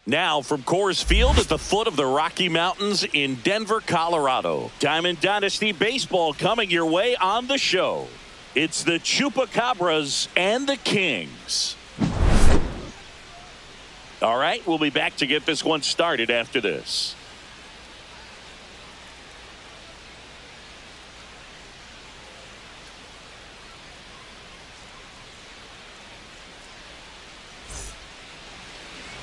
Now from Coors Field at the foot of the Rocky Mountains in Denver, Colorado. Diamond Dynasty Baseball coming your way on the show. It's the Chupacabras and the Kings. All right, we'll be back to get this one started after this.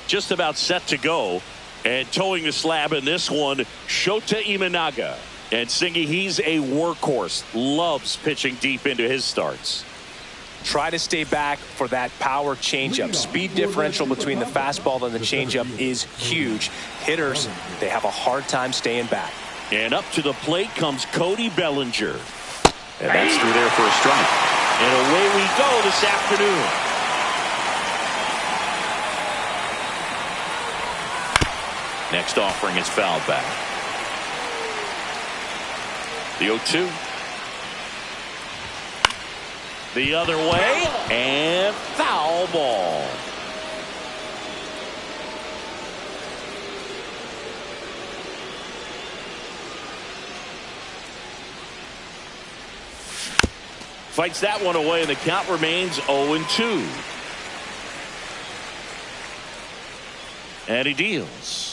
Just about set to go, and towing the slab in this one, Shota Imanaga. And Singy, he's a workhorse, loves pitching deep into his starts. Try to stay back for that power changeup. Speed differential between the fastball and the changeup is huge. Hitters, they have a hard time staying back. And up to the plate comes Cody Bellinger. And that's through there for a strike. And away we go this afternoon. Next offering is fouled back. The 0-2. The other way, and foul ball. Fights that one away, and the count remains 0-2. And he deals.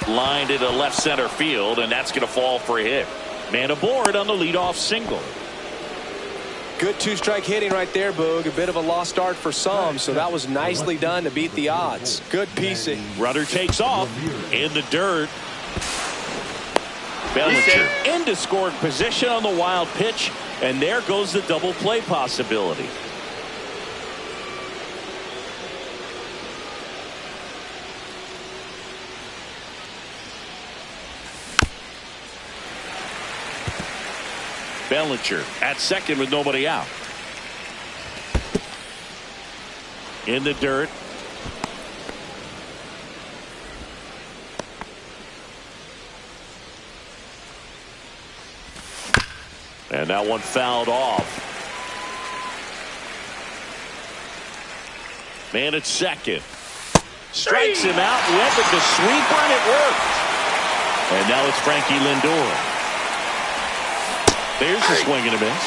Lined into left center field, and that's going to fall for a hit. Man aboard on the leadoff single. Good two-strike hitting right there, Boog. A bit of a lost start for some, so that was nicely done to beat the odds. Good piecing. Runner takes off in the dirt. Bellinger into scoring position on the wild pitch, and there goes the double play possibility. Bellinger at second with nobody out. In the dirt. And that one fouled off. Man at second. Strikes him out. Went with the sweeper, and it worked. And now it's Frankie Lindor. There's a swing and a miss.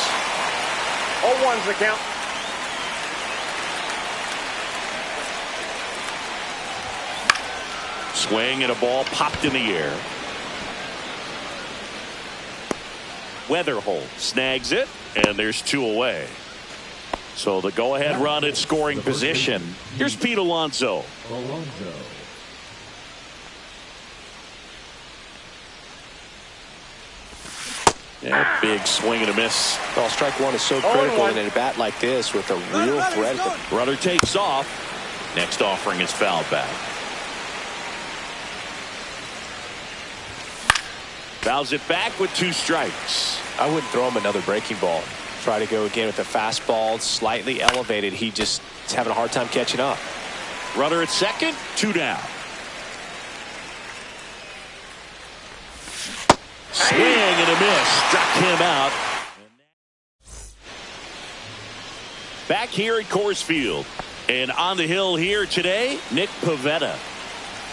0-1's the count. Swing and a ball popped in the air. Weatherholt snags it, and there's two away. So the go-ahead run at scoring position. Here's Pete Alonso. Yeah, big swing and a miss. Well, strike one is so critical in a bat like this with a real threat. Runner takes off. Next offering is fouled back. Fouls it back with two strikes. I wouldn't throw him another breaking ball. Try to go again with the fastball slightly elevated. He just is having a hard time catching up. Runner at second, two down. Swing and a miss. Struck him out. Back here at Coors Field. And on the hill here today, Nick Pivetta.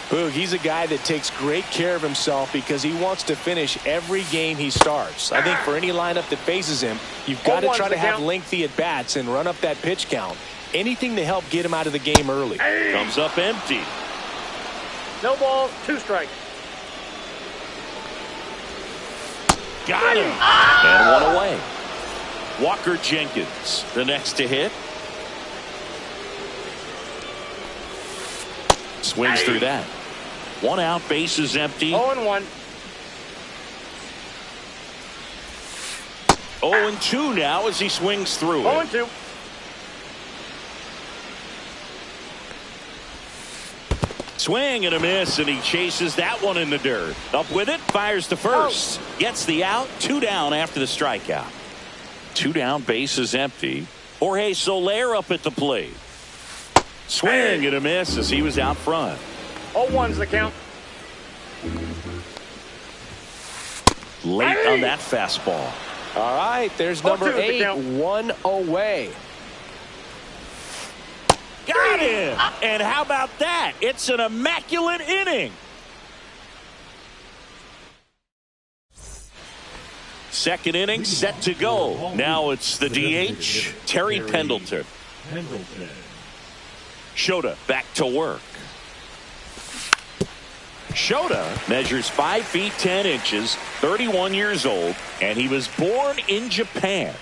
Boog, he's a guy that takes great care of himself because he wants to finish every game he starts. I think for any lineup that faces him, you've got to try to have lengthy at-bats and run up that pitch count. Anything to help get him out of the game early. Comes up empty. No balls, two strikes. Got him. And one away. Walker Jenkins, the next to hit. Swings through that. One out, base is empty. 0-1. 0-2 now as he swings through it. 0-2. Swing and a miss, and he chases that one in the dirt. Up with it, fires to first. Gets the out, two down after the strikeout. Two down, base is empty. Jorge Soler up at the plate. Swing and a miss as he was out front. 0-1's the count. Late on that fastball. All right, there's number 8, one away. Got him. And how about that? It's an immaculate inning. Second inning set to go. Now it's the DH, Terry Pendleton. Shota back to work. Shota measures 5 feet 10 inches, 31 years old, and he was born in Japan.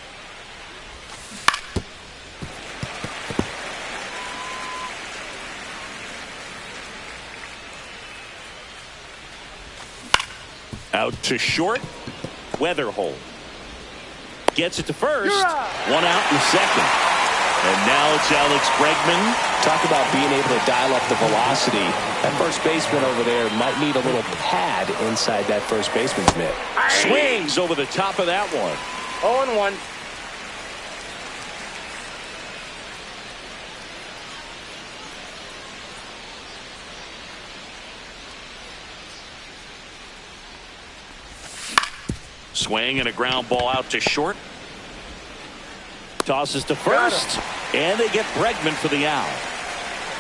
Out to short. Weatherhold gets it to first. One out in second. And now it's Alex Bregman. Talk about being able to dial up the velocity. That first baseman over there might need a little pad inside that first baseman's mitt. Swings over the top of that one. 0-1. Swing and a ground ball out to short. Tosses to first. And they get Bregman for the out.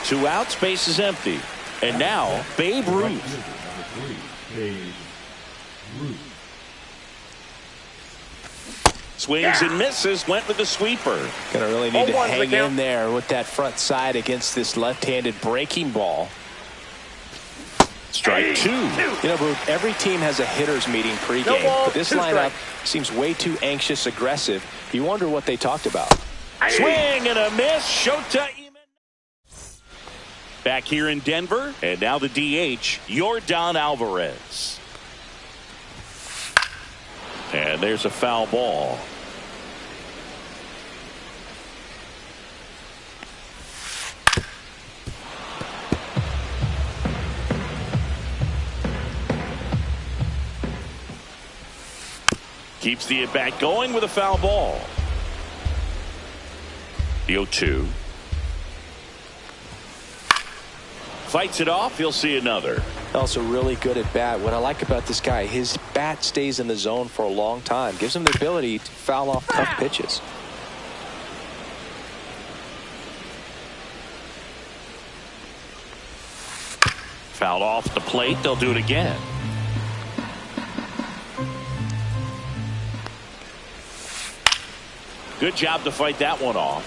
2 outs, base is empty. And now Babe Ruth. Swings and misses. Went with the sweeper. Gonna really need to hang in there with that front side against this left-handed breaking ball. Strike 2. You know, Bruce, every team has a hitters meeting pregame, but this lineup seems way too anxious, aggressive. You wonder what they talked about. Swing and a miss. Shota back here in Denver, and now the DH, Yordan Alvarez. And there's a foul ball. Keeps the at-bat going with a foul ball. The 0-2. Fights it off. He'll see another. Also really good at bat. What I like about this guy, his bat stays in the zone for a long time. Gives him the ability to foul off tough pitches. Fouled off the plate. They'll do it again. Good job to fight that one off.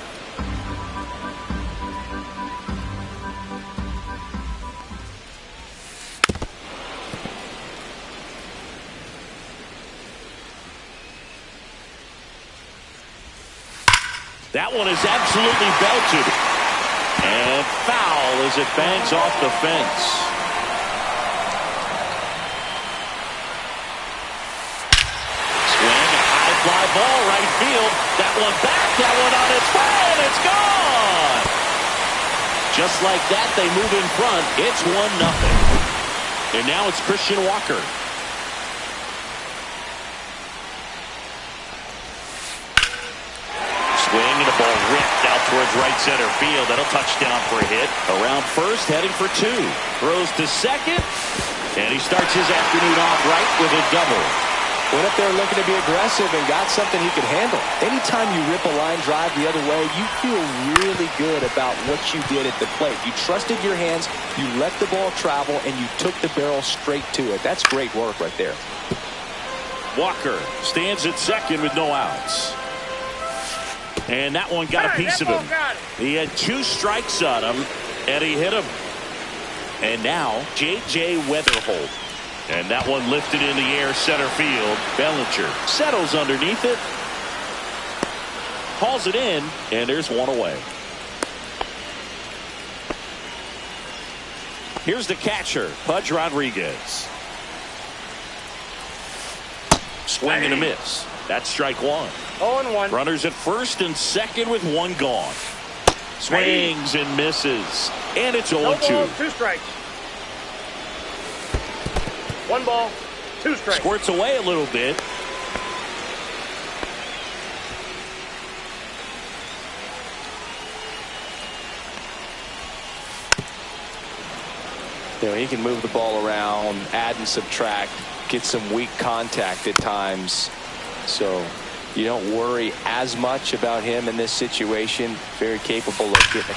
That one is absolutely belted. And foul as it bangs off the fence. Fly ball right field. That one back. That one on its way, and it's gone. Just like that, they move in front. It's 1-0. And now it's Christian Walker. Swing and a ball ripped out towards right center field. That'll touch down for a hit. Around first, heading for 2. Throws to second. And he starts his afternoon off right with a double. Went up there looking to be aggressive and got something he could handle. Anytime you rip a line drive the other way, you feel really good about what you did at the plate. You trusted your hands, you let the ball travel, and you took the barrel straight to it. That's great work right there. Walker stands at second with no outs. And that one got a piece of him. He had 2 strikes on him, and he hit him. And now J.J. Weatherhold. And that one lifted in the air center field. Bellinger settles underneath it. Hauls it in, and there's one away. Here's the catcher, Pudge Rodriguez. Swing and a miss. That's strike 1. 0-1. Runners at first and second with 1 gone. Swings and misses. And it's 0-2. No balls, 2 strikes. 1 ball, 2 strikes. Squirts away a little bit. You know, he can move the ball around, add and subtract, get some weak contact at times. So you don't worry as much about him in this situation. Very capable of getting it.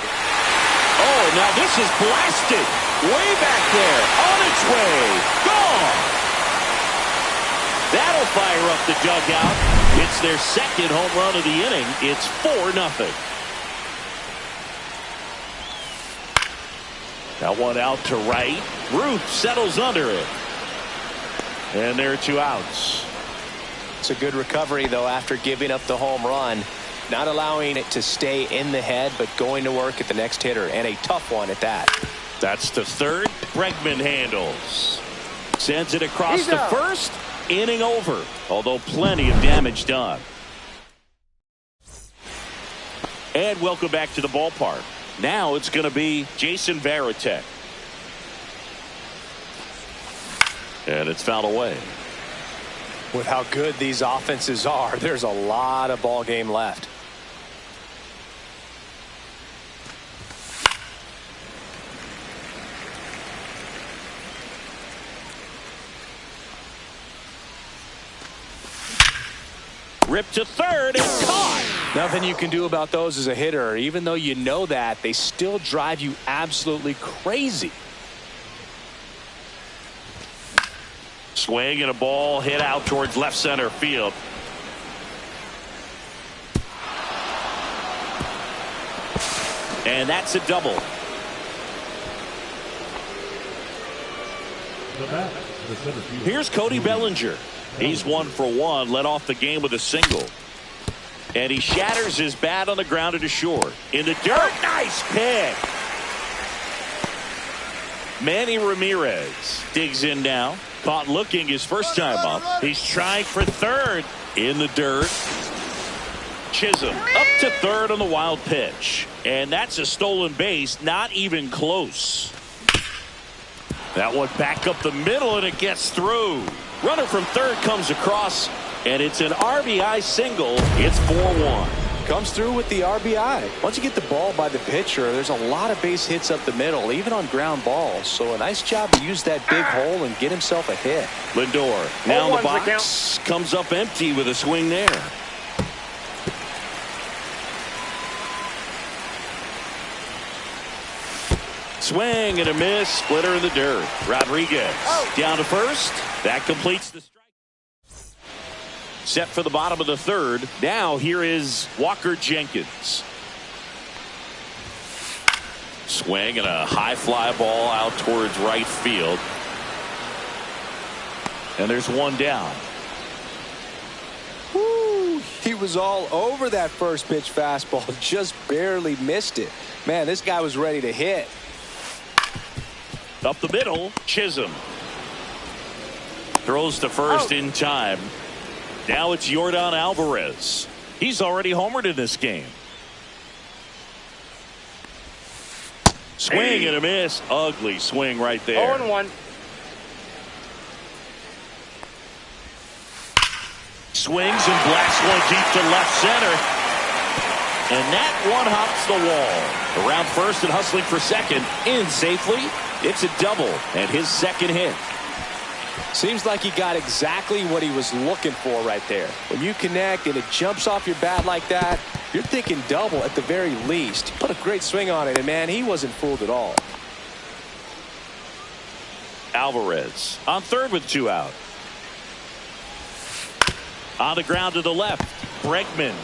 And now this is blasted. Way back there. On its way. Gone. That'll fire up the dugout. It's their second home run of the inning. It's 4-0. That one out to right. Ruth settles under it. And there are 2 outs. It's a good recovery, though, after giving up the home run. Not allowing it to stay in the head, but going to work at the next hitter, and a tough one at that. That's the third. Bregman handles. Sends it across the first. Inning over, although plenty of damage done. And welcome back to the ballpark. Now it's going to be Jason Varitek. And it's fouled away. With how good these offenses are, there's a lot of ball game left. Ripped to third and caught. Nothing you can do about those as a hitter. Even though you know that, they still drive you absolutely crazy. Swing and a ball hit out towards left center field. And that's a double. Here's Cody Bellinger. He's 1 for 1, led off the game with a single. And he shatters his bat on the ground to short. In the dirt, nice pick. Manny Ramirez digs in now. Caught looking his first time up. He's trying for third. In the dirt. Chisholm up to third on the wild pitch. And that's a stolen base, not even close. That one back up the middle, and it gets through. Runner from third comes across, and it's an RBI single. It's 4-1. Comes through with the RBI. Once you get the ball by the pitcher, there's a lot of base hits up the middle, even on ground balls. So a nice job to use that big hole and get himself a hit. Lindor now in the box. Comes up empty with a swing there. Swing and a miss. Splitter in the dirt. Rodriguez down to first. That completes the strike. Set for the bottom of the third. Now here is Walker Jenkins. Swing and a high fly ball out towards right field. And there's one down. Woo, he was all over that first pitch fastball. Just barely missed it. Man, this guy was ready to hit. Up the middle, Chisholm. Throws to first in time. Now it's Yordan Alvarez. He's already homered in this game. Swing and a miss. Ugly swing right there. 0-1. Swings and blasts one deep to left center. And that one hops the wall. Around first and hustling for second. In safely. It's a double and his second hit. Seems like he got exactly what he was looking for right there. When you connect and it jumps off your bat like that, you're thinking double at the very least. Put a great swing on it, and man, he wasn't fooled at all. Alvarez on third with 2 out. On the ground to the left, Bregman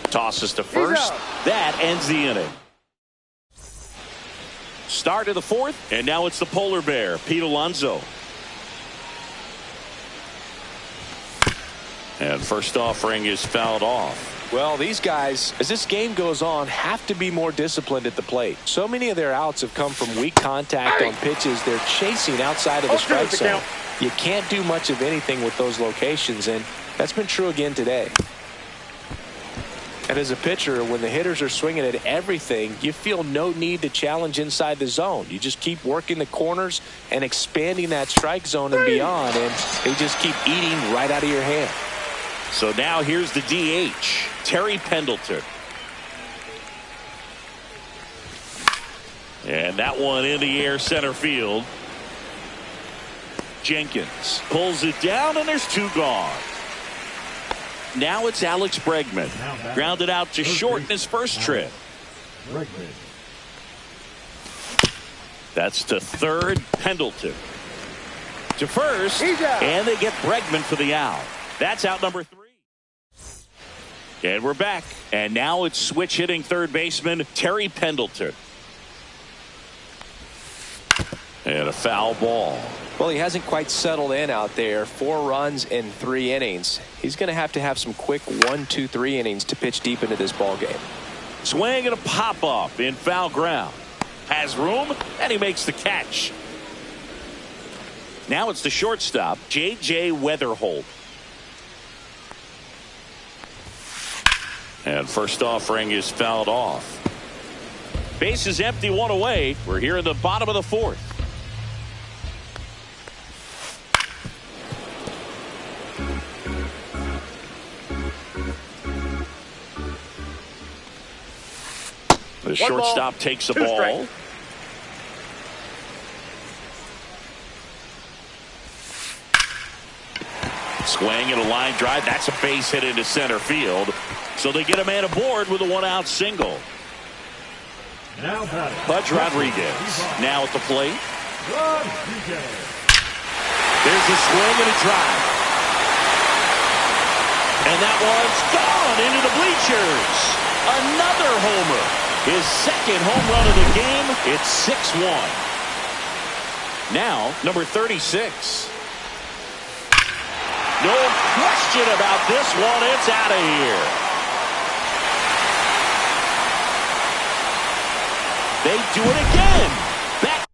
tosses to first. That ends the inning. Start of the fourth, and now it's the polar bear, Pete Alonso. And first offering is fouled off. Well, these guys, as this game goes on, have to be more disciplined at the plate. So many of their outs have come from weak contact on pitches they're chasing outside of the strike zone. You can't do much of anything with those locations, and that's been true again today. And as a pitcher, when the hitters are swinging at everything, you feel no need to challenge inside the zone. You just keep working the corners and expanding that strike zone and beyond, and they just keep eating right out of your hand. So now here's the DH, Terry Pendleton. And that one in the air center field. Jenkins pulls it down, and there's 2 gone. Now it's Alex Bregman. Grounded out to short in his first trip. That's to third. Pendleton to first, and they get Bregman for the out. That's out number 3. And we're back, and now it's switch hitting third baseman Terry Pendleton. And a foul ball. Well, he hasn't quite settled in out there. 4 runs in 3 innings. He's going to have some quick 1, 2, 3 innings to pitch deep into this ball game. Swing and a pop up in foul ground. Has room, and he makes the catch. Now it's the shortstop, J.J. Weatherholt. And first offering is fouled off. Base is empty, 1 away. We're here in the bottom of the 4th. The shortstop takes the ball. Strike. Swing and a line drive. That's a base hit into center field. So they get a man aboard with a 1-out single. Pudge Rodriguez now at the plate. There's a swing and a drive. And that one's gone into the bleachers. Another homer. His second home run of the game. It's 6-1. Now, number 36. No question about this one. It's out of here. They do it again. Back.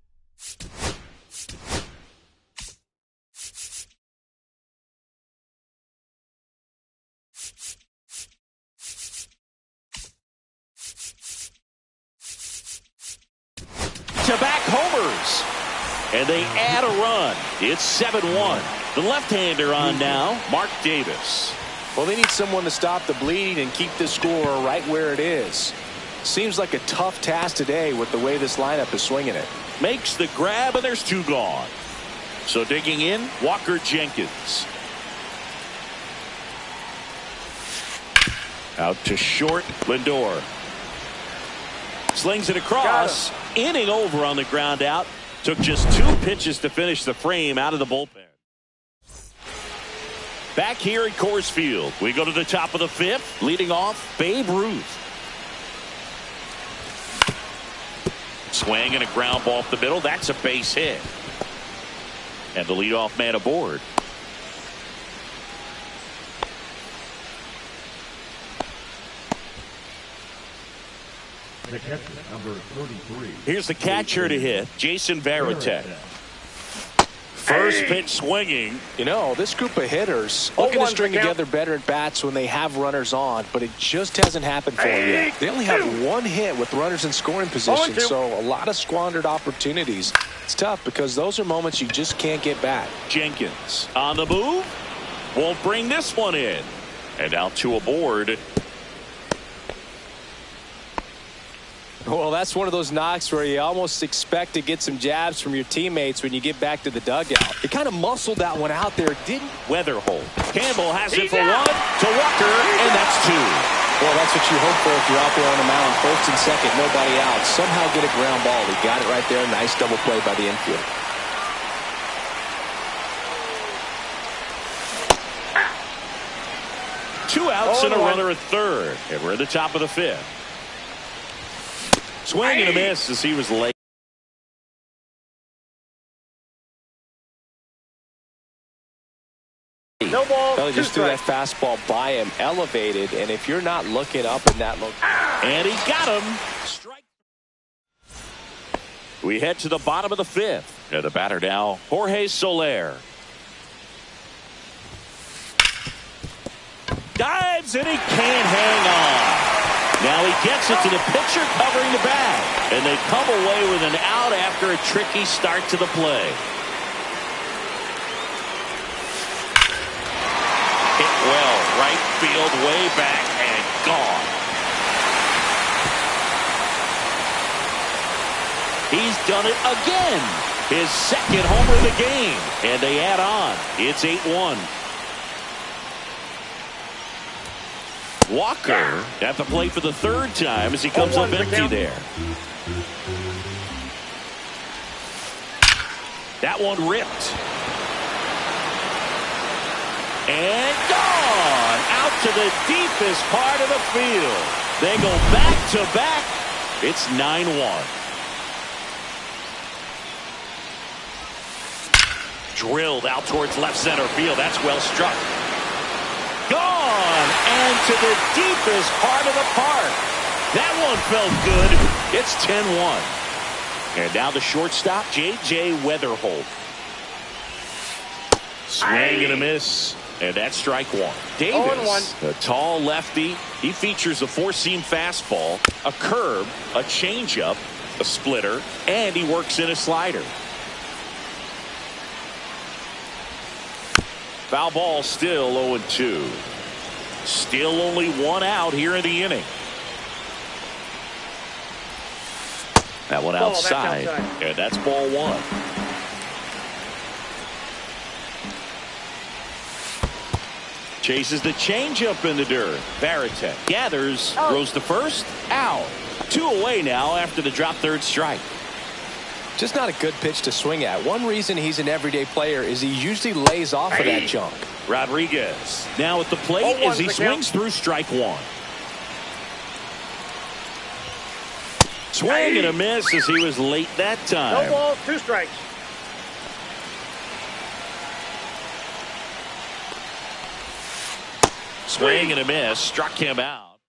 To back homers. And they add a run. It's 7-1. The left-hander on now, Mark Davis. Well, they need someone to stop the bleeding and keep the score right where it is. Seems like a tough task today with the way this lineup is swinging it. Makes the grab, and there's 2 gone. So digging in, Walker Jenkins. Out to short, Lindor. Slings it across. Inning over on the ground out. Took just 2 pitches to finish the frame out of the bullpen. Back here at Coors Field, we go to the top of the 5th. Leading off, Babe Ruth. Swing and a ground ball up the middle. That's a base hit. And the leadoff man aboard. The catcher, number 33. Here's the catcher to hit, Jason Varitek. First pitch swinging. You know, this group of hitters looking to string together better at bats when they have runners on, but it just hasn't happened for them yet. They only have 1 hit with runners in scoring position, so a lot of squandered opportunities. It's tough because those are moments you just can't get back. Jenkins on the move. Won't bring this one in. And out to aboard. Well, that's one of those knocks where you almost expect to get some jabs from your teammates when you get back to the dugout. He kind of muscled that one out there, didn't? Weatherholt. Campbell has it for 1 to Walker, and that's 2. Well, that's what you hope for if you're out there on the mound. First and second, nobody out. Somehow get a ground ball. He got it right there. Nice double play by the infield. Two outs and a runner at third. And we're at the top of the 5th. Swing and a miss as he was late. No ball. Well, he just threw that fastball by him, elevated, and if you're not looking up in that look. And he got him. Strike. We head to the bottom of the 5th. And the batter now, Jorge Soler. Dives and he can't hang on. Now he gets it to the pitcher covering the bag. And they come away with an out after a tricky start to the play. Hit well, right field, way back, and gone. He's done it again. His second homer of the game. And they add on. It's 8-1. Walker at the plate for the 3rd time as he comes up empty there. That one ripped. And gone out to the deepest part of the field. They go back to back. It's 9-1. Drilled out towards left center field. That's well struck. Gone and to the deepest part of the park. That one felt good. It's 10-1. And now the shortstop, J.J. Weatherholt. Swing and a miss. And that's strike one. Davis, a tall lefty. He features a four-seam fastball, a curve, a changeup, a splitter, and he works in a slider. Foul ball, still 0-2. Still only one out here in the inning. That one outside. And that's ball one. Chases the changeup in the dirt. Varitek gathers, throws to first, out. 2 away now after the drop third strike. Just not a good pitch to swing at. One reason he's an everyday player is he usually lays off of that junk. Rodriguez now at the plate as he swings through strike one. Swing and a miss as he was late that time. No balls, 2 strikes. Swing and a miss, struck him out.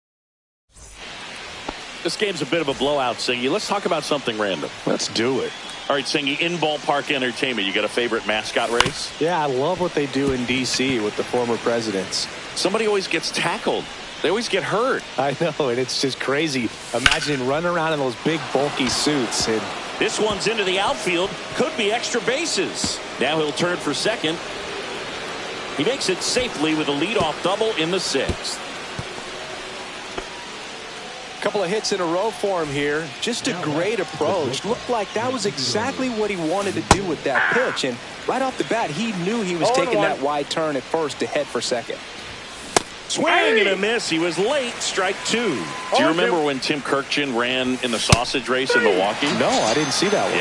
This game's a bit of a blowout, Singy. Let's talk about something random. Let's do it. All right, Singy, in ballpark entertainment, you got a favorite mascot race? Yeah, I love what they do in D.C. with the former presidents. Somebody always gets tackled. They always get hurt. I know, and it's just crazy. Imagine running around in those big, bulky suits. And this one's into the outfield. Could be extra bases. Now he'll turn for second. He makes it safely with a leadoff double in the 6th. Couple of hits in a row for him here. Just a great approach. Looked like that was exactly what he wanted to do with that pitch. And right off the bat, he knew he was taking that wide turn at first to head for second. Swing and a miss. He was late. Strike 2. Do you remember when Tim Kirkchin ran in the sausage race in Milwaukee? No, I didn't see that one.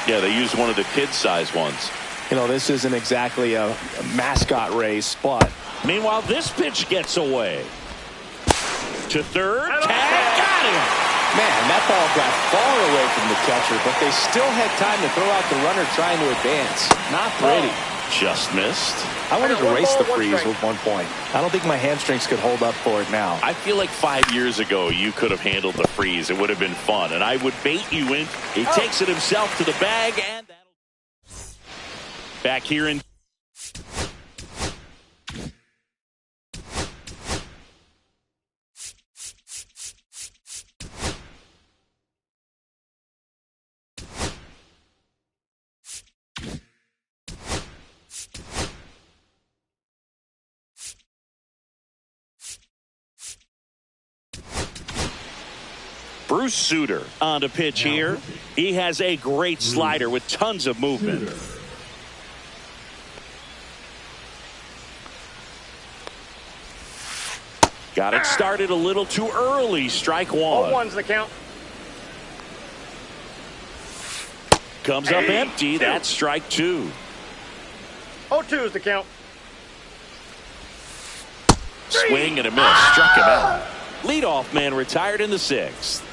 Yeah, they used one of the kid-size ones. You know, this isn't exactly a mascot race, but meanwhile, this pitch gets away. To third, tag, got him. Man, that ball got far away from the catcher, but they still had time to throw out the runner trying to advance. Not pretty. Just missed. I wanted to race the freeze at one point. I don't think my hamstrings could hold up for it now. I feel like 5 years ago you could have handled the freeze. It would have been fun, and I would bait you in. He takes it himself to the bag, and that'll back here in. Bruce Sutter on to pitch here. He has a great slider with tons of movement. Got it started a little too early. Strike one. 0-1's the count. Comes up empty. That's strike 2. 0-2's the count. Swing and a miss. Struck him out. Leadoff man retired in the 6th.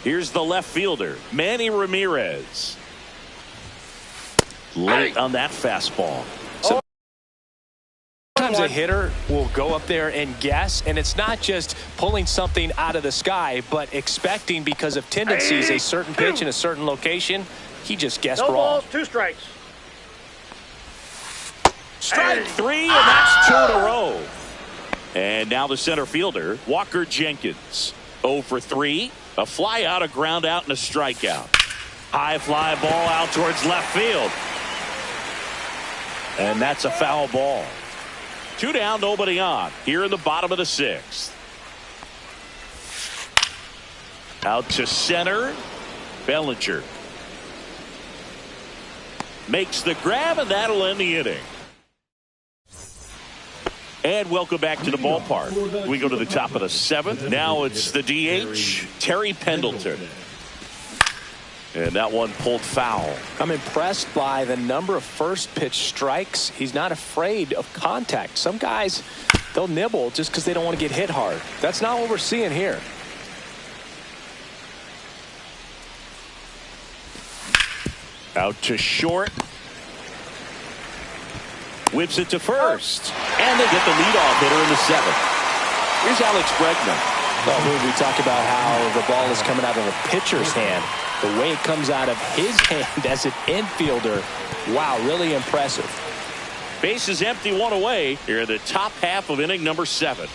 Here's the left fielder, Manny Ramirez. Late on that fastball. Sometimes a hitter will go up there and guess, and it's not just pulling something out of the sky, but expecting because of tendencies a certain pitch in a certain location. He just guessed wrong. No balls, 2 strikes. Strike 3, and that's 2 in a row. And now the center fielder, Walker Jenkins. 0 for 3. A fly out, a ground out, and a strikeout. High fly ball out towards left field. And that's a foul ball. 2 down, nobody on. Here in the bottom of the 6th. Out to center. Bellinger. Makes the grab, and that'll end the inning. And welcome back to the ballpark. We go to the top of the 7th. Now it's the DH, Terry Pendleton. And that one pulled foul. I'm impressed by the number of first pitch strikes. He's not afraid of contact. Some guys, they'll nibble just because they don't want to get hit hard. That's not what we're seeing here. Out to short. Whips it to first. And they get the leadoff hitter in the 7th. Here's Alex Bregman. Well, we talked about how the ball is coming out of a pitcher's hand. The way it comes out of his hand as an infielder, wow, really impressive. Base is empty, one away here in the top half of inning number 7.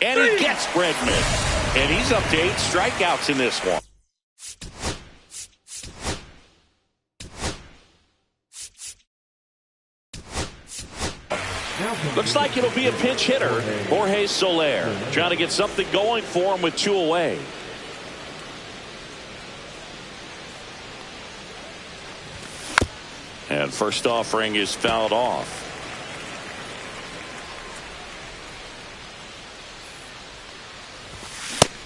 And he gets Bregman. And he's up to 8 strikeouts in this one. Looks like it'll be a pinch hitter. Jorge Soler trying to get something going for him with 2 away. And first offering is fouled off.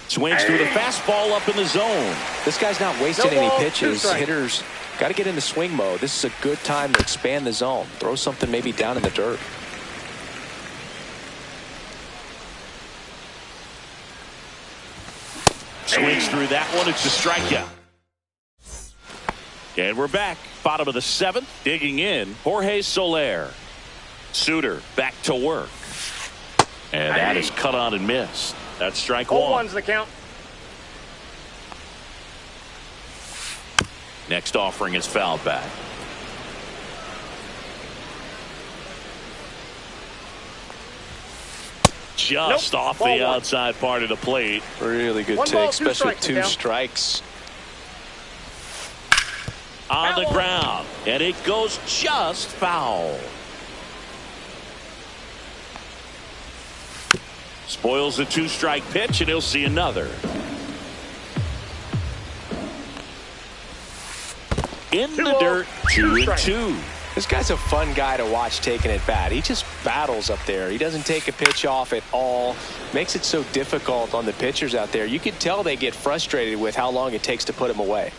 Swings through the fastball up in the zone. This guy's not wasting any pitches. Hitters got to get into swing mode. This is a good time to expand the zone. Throw something maybe down in the dirt. Swings through that one. It's a strikeout. And we're back. Bottom of the 7th. Digging in. Jorge Soler. Suter back to work. And that is cut on and missed. That's strike 1. 0-1's the count. Next offering is fouled back. Just off the outside part of the plate. Really good take, especially with 2 strikes. On the ground. And it goes just foul. Spoils the 2-strike pitch, and he'll see another. In the dirt, 2-2. This guy's a fun guy to watch taking at bat. He just battles up there. He doesn't take a pitch off at all. Makes it so difficult on the pitchers out there. You can tell they get frustrated with how long it takes to put him away.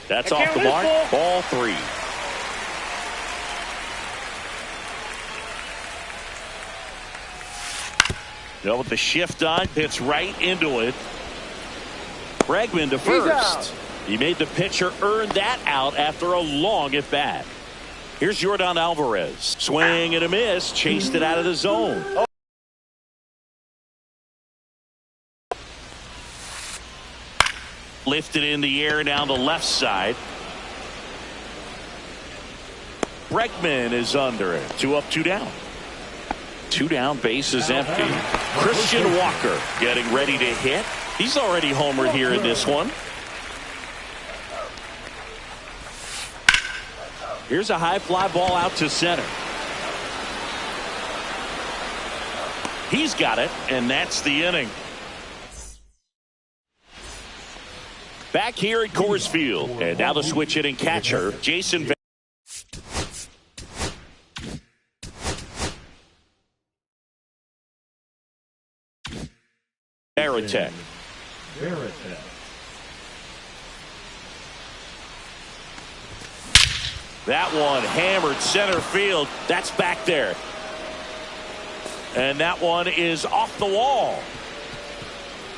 That's off the mark. Ball 3. Now with the shift on, hits right into it. Bregman to first. He made the pitcher earn that out after a long at bat. Here's Yordan Alvarez. Swing and a miss. Chased it out of the zone. Lifted in the air down the left side. Bregman is under it. 2 up, 2 down. 2 down, base is empty. Christian Walker getting ready to hit. He's already homered here in this one. Here's a high fly ball out to center. He's got it, and that's the inning. Back here at Coors Field, and now the switch hitting catcher, Jason Varitek. That one hammered center field. That's back there. And that one is off the wall.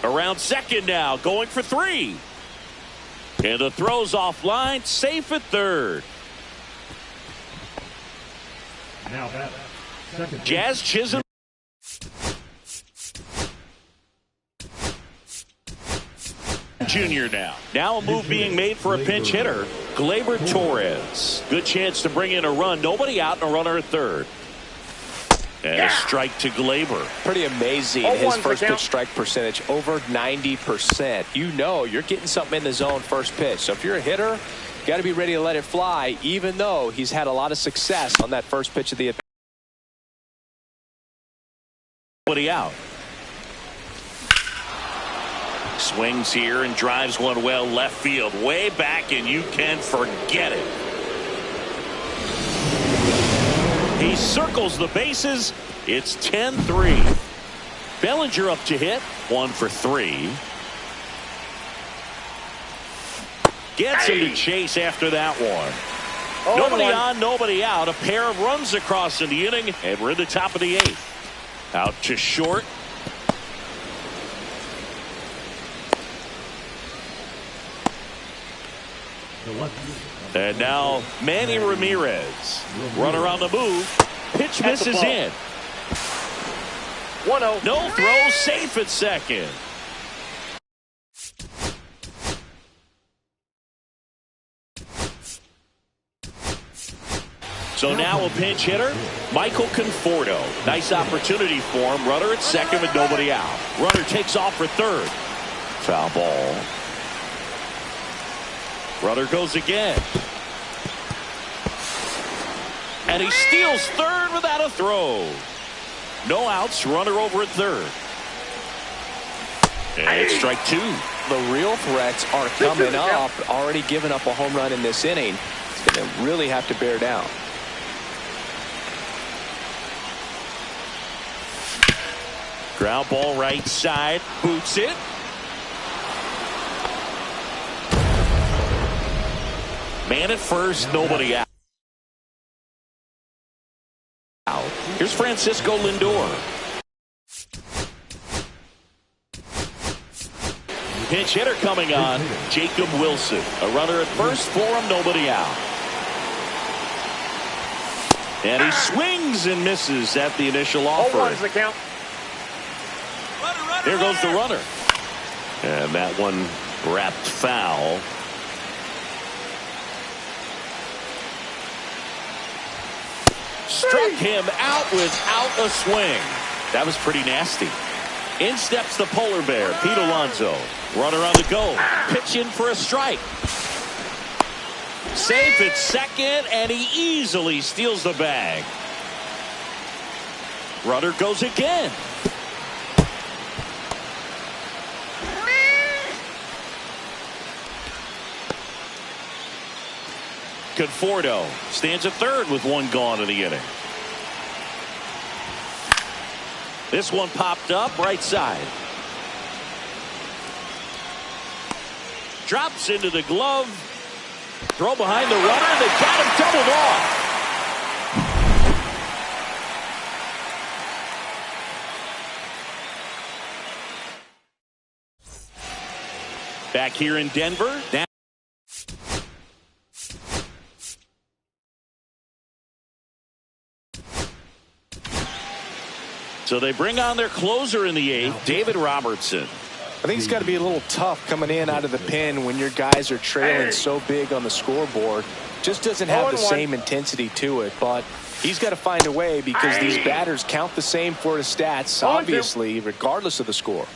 Around second now, going for 3. And the throw's offline, safe at third. Now that second. Jazz Chisholm. Junior now. Now a move being made for a pinch hitter. Gleyber Torres. Good chance to bring in a run. Nobody out and a runner at third. And a strike to Gleyber. Pretty amazing. His first pitch strike percentage over 90%. You know you're getting something in the zone first pitch. So if you're a hitter, you got to be ready to let it fly, even though he's had a lot of success on that first pitch of the at-bat. Nobody out. Swings here and drives one well left field. Way back, and you can forget it. He circles the bases, It's 10-3. Bellinger up to hit. 1 for 3. Gets him to chase after that one. Nobody on, nobody out. A pair of runs across in the inning, and we're in the top of the 8th. Out to short. And now Manny Ramirez. Runner on the move. Pitch misses in. 1-0. No throw, safe at second. So now a pinch hitter, Michael Conforto. Nice opportunity for him. Runner at second with nobody out. Runner takes off for third. Foul ball. Runner goes again. And he steals third without a throw. No outs, runner over at third. And it's strike 2. The real threats are coming up. Already given up a home run in this inning. It's going to really have to bear down. Ground ball right side. Boots it. Man at first, nobody out. Here's Francisco Lindor. Pinch hitter coming on, Jacob Wilson. A runner at first for him, nobody out. And he swings and misses at the initial offer. 0-1's the count. There goes the runner. And that one wrapped foul. Struck him out without a swing. That was pretty nasty. In steps the polar bear, Pete Alonso. Runner on the go. Pitch in for a strike. Safe at second, and he easily steals the bag. Runner goes again. Conforto stands at third with one gone in the inning. This one popped up right side. Drops into the glove. Throw behind the runner, and they got him doubled off. Back here in Denver. Now so they bring on their closer in the 8th, David Robertson. I think it's got to be a little tough coming in out of the pen when your guys are trailing so big on the scoreboard. Just doesn't have the same intensity to it, but he's got to find a way because these batters count the same for his stats, obviously, regardless of the score.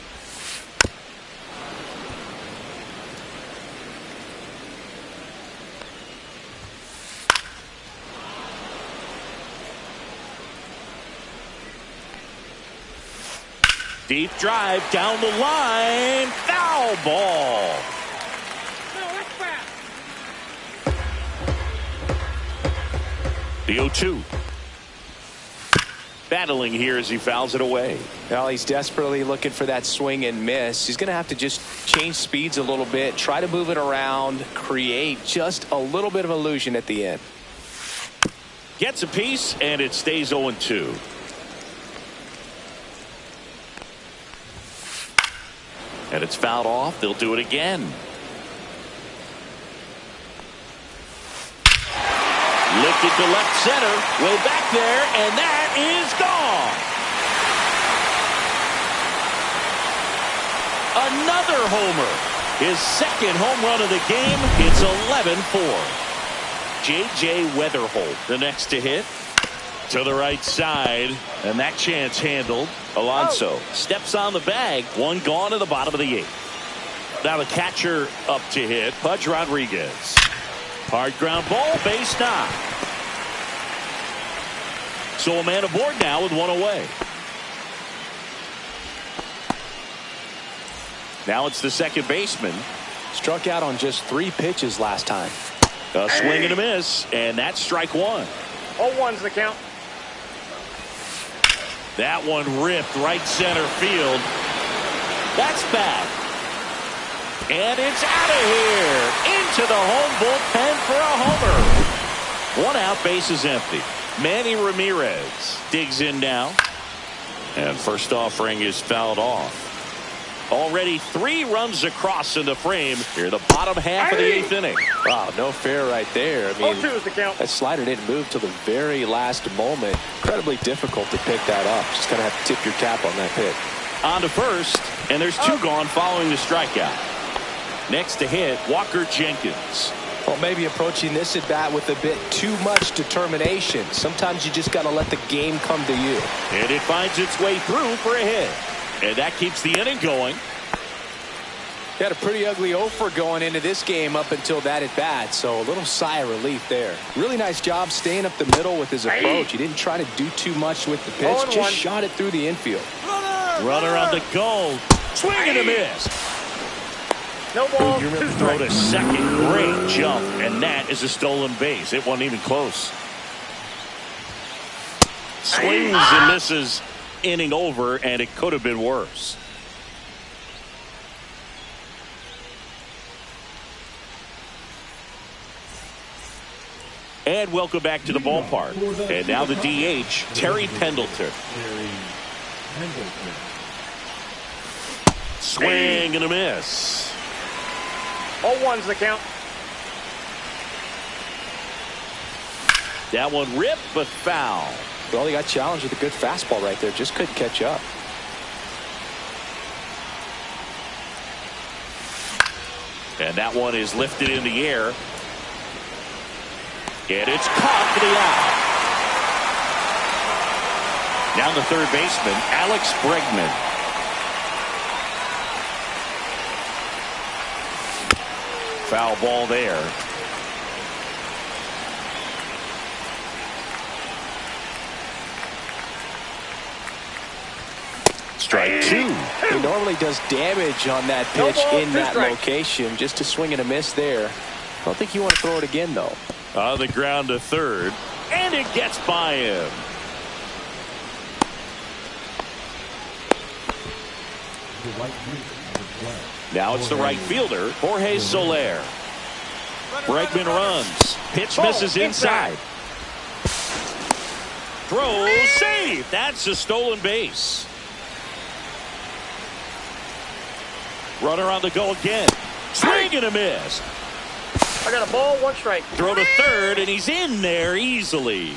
Deep drive down the line. Foul ball. The 0-2. Battling here as he fouls it away. Well, he's desperately looking for that swing and miss. He's going to have to just change speeds a little bit, try to move it around, create just a little bit of illusion at the end. Gets a piece, and it stays 0-2. And it's fouled off. They'll do it again. Lifted to left center. Way back there, and that is gone. Another homer. His second home run of the game. It's 11-4. J.J. Weatherholt, the next to hit. To the right side, and that chance handled. Alonso steps on the bag. One gone in the bottom of the 8th. Now the catcher up to hit, Pudge Rodriguez. Hard ground ball, base knock. So a man aboard now with one away. Now it's the second baseman. Struck out on just 3 pitches last time. A swing and a miss, and that's strike 1. 0-1's the count. That one ripped right center field. That's back. And it's out of here. Into the home bullpen for a homer. 1 out, bases empty. Manny Ramirez digs in now. And first offering is fouled off. Already 3 runs across in the frame here, the bottom half of the 8th inning. Wow, no fair right there. I mean, 0-2 is the count. that slider didn't move till the very last moment. Incredibly difficult to pick that up. Just gonna have to tip your cap on that pitch. On to first, and there's 2 gone following the strikeout. Next to hit, Walker Jenkins. Well, maybe approaching this at bat with a bit too much determination. Sometimes you just got to let the game come to you. And it finds its way through for a hit. And that keeps the inning going. He had a pretty ugly 0-for going into this game up until that at bat, so a little sigh of relief there. Really nice job staying up the middle with his approach. He didn't try to do too much with the pitch, just shot it through the infield. Runner on the goal. Swing and a miss. No ball, 2 Throw strikes. to second. Great jump. And that is a stolen base. It wasn't even close. Swings and misses. Inning over, and it could have been worse. And welcome back to the ballpark. And now the DH, Terry Pendleton. Swing and a miss. 0-1's the count. That one ripped, but foul. Well, he got challenged with a good fastball right there. Just couldn't catch up. And that one is lifted in the air. And it's caught for the out. Down the third baseman, Alex Bregman. Foul ball there. Strike 2. He normally does damage on that pitch in that location. Just a swing and a miss there. I don't think you want to throw it again, though. On the ground to third. And it gets by him. Now it's the right fielder, Jorge Soler. Bregman runs. Pitch misses inside. Throw safe. That's a stolen base. Runner on the go again. Swing and a miss. I got a ball, 1 strike. Throw to third, and he's in there easily.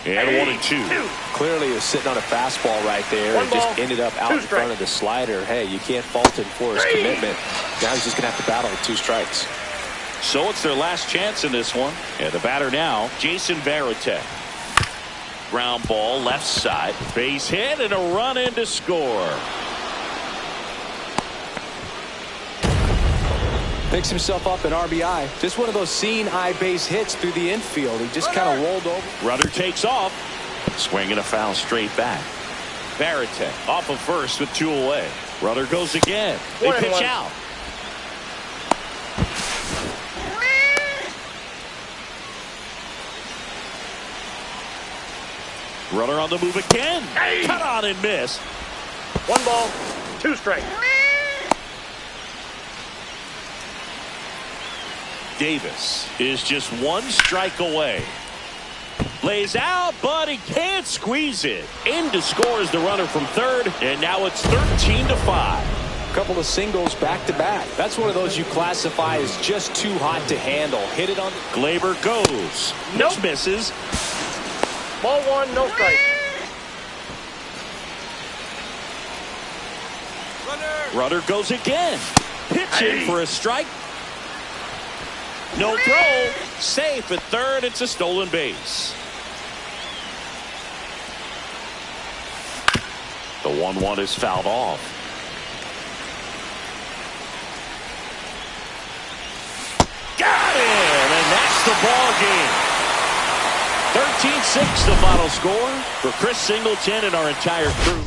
And 1-2. Clearly he was sitting on a fastball right there and just ended up out in front of the slider. Hey, you can't fault him for his commitment. Now he's just going to have to battle with 2 strikes. So it's their last chance in this one. And the batter now, Jason Varitek. Ground ball left side. Base hit and a run in to score. Picks himself up an RBI. Just one of those seeing eye base hits through the infield. He just kind of rolled over. Runner takes off. Swing and a foul straight back. Varitek off of first with 2 away. Runner goes again. They pitch out. Runner on the move again. Cut on and miss. 1 ball, 2 strikes. Davis is just 1 strike away. Lays out, but he can't squeeze it. In to score is the runner from third, and now it's 13-5. A couple of singles back to back. That's one of those you classify as just too hot to handle. Hit it on. Glaber goes. Nope. Misses. Ball 1, no strike. Runner goes again. Pitching for a strike. No throw. Safe at third. It's a stolen base. The 1-1 is fouled off. Got him, and that's the ball game. 13-6 the final score for Chris Singleton and our entire crew.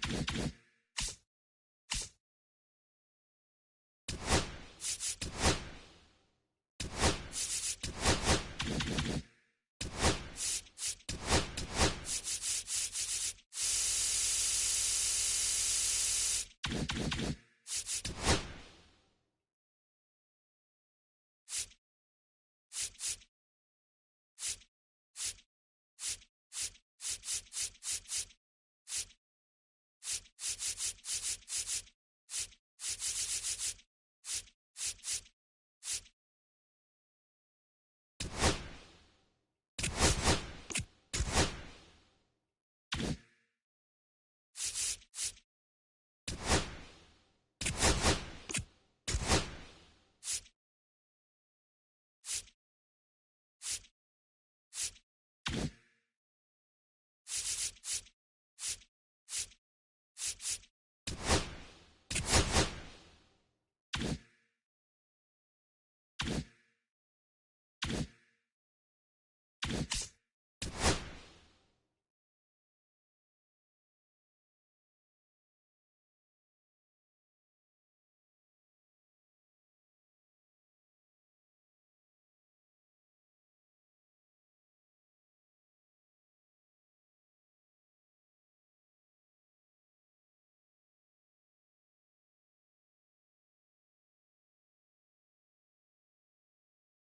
base.